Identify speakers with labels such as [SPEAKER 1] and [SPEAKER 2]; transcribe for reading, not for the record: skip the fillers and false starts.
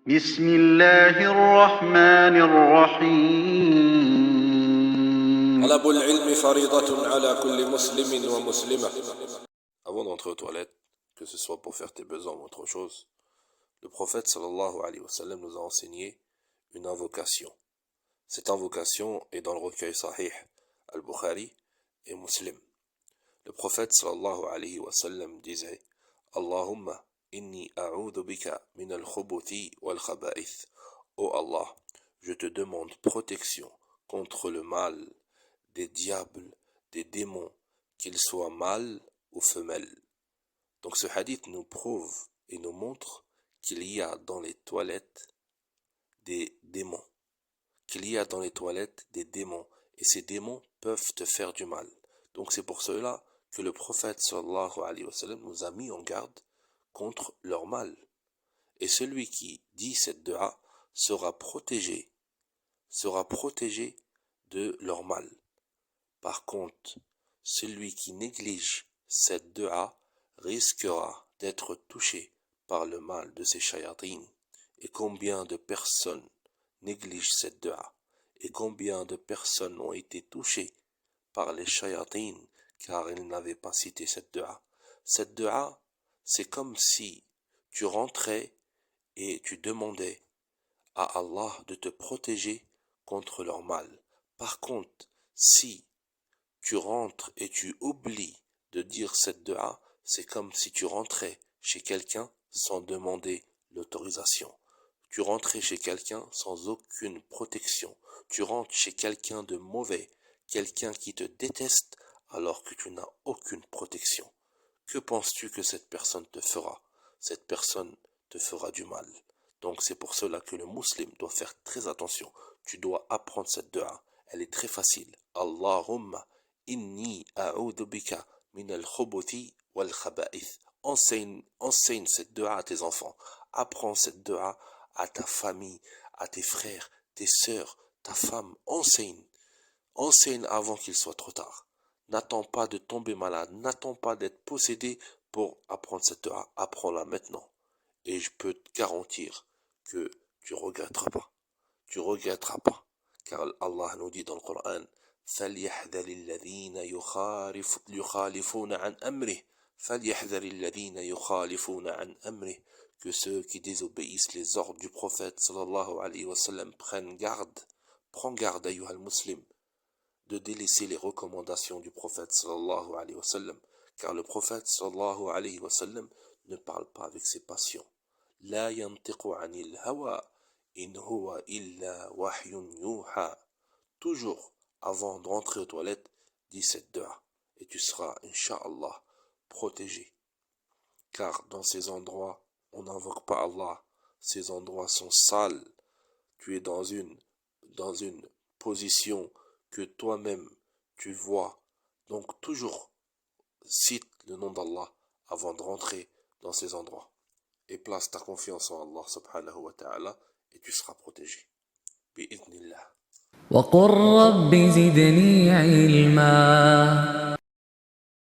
[SPEAKER 1] بسم الله الرحمن الرحيم.
[SPEAKER 2] طلب العلم فريضة على كل مسلم ومسلمة. Avant d'entrer aux toilettes, que ce soit pour faire tes besoins ou autre chose, le prophète sallallahu alayhi wa sallam nous a enseigné une invocation. Cette invocation est dans le recueil Sahih al-Bukhari et Muslim. Le prophète sallallahu alayhi wa sallam disait Allahumma inni a'udhu bika min al-khubuthi wal khaba'ith. Oh Allah, je te demande protection contre le mal des diables, des démons, qu'ils soient mâles ou femelles. Donc ce hadith nous prouve et nous montre qu'il y a dans les toilettes des démons. Qu'il y a dans les toilettes des démons. Et ces démons peuvent te faire du mal. Donc c'est pour cela que le prophète sallallahu alayhi wa sallam nous a mis en garde contre leur mal. Et celui qui dit cette dua sera protégé de leur mal. Par contre, celui qui néglige cette dua risquera d'être touché par le mal de ces shayatines. Et combien de personnes négligent cette dua? Et combien de personnes ont été touchées par les shayatines car ils n'avaient pas cité cette dua? Cette dua, c'est comme si tu rentrais et tu demandais à Allah de te protéger contre leur mal. Par contre, si tu rentres et tu oublies de dire cette dua, c'est comme si tu rentrais chez quelqu'un sans demander l'autorisation. Tu rentrais chez quelqu'un sans aucune protection. Tu rentres chez quelqu'un de mauvais, quelqu'un qui te déteste alors que tu n'as aucune protection. Que penses-tu que cette personne te fera? Cette personne te fera du mal. Donc c'est pour cela que le musulman doit faire très attention. Tu dois apprendre cette dua. Elle est très facile. Allahumma inni a'udhu bika min al-khubuthi wal khaba'ith. Enseigne cette dua à tes enfants. Apprends cette dua à ta famille, à tes frères, tes sœurs, ta femme. Enseigne avant qu'il soit trop tard. N'attends pas de tomber malade. N'attends pas d'être possédé pour apprendre cette dua. Apprends-la maintenant. Et je peux te garantir que tu regretteras pas. Tu regretteras pas. Car Allah nous dit dans le Coran فَلْيَحْذَرِ الَّذِينَ يُخَالِفُونَ عَنْ أَمْرِهِ فَلْيَحْذَرِ الَّذِينَ يُخَالِفُونَ عَنْ أَمْرِهِ. Que ceux qui désobéissent les ordres du prophète sallallahu alayhi wa sallam prennent garde. Prends garde, ayyuhal muslim, de délaisser les recommandations du prophète sallallahu alayhi wa sallam. Car le prophète sallallahu alayhi wa sallam ne parle pas avec ses passions. La yantiqu anil hawa in huwa illa wahyun yuha. Toujours avant de rentrer aux toilettes, dis cette dua et tu seras, incha'Allah, protégé. Car dans ces endroits, on n'invoque pas Allah. Ces endroits sont sales. Tu es dans une position que toi-même tu vois. Donc toujours cite le nom d'Allah avant de rentrer dans ces endroits. Et place ta confiance en Allah subhanahu wa ta'ala et tu seras protégé. Bi'idhnillah.
[SPEAKER 3] وقل رب زدني علما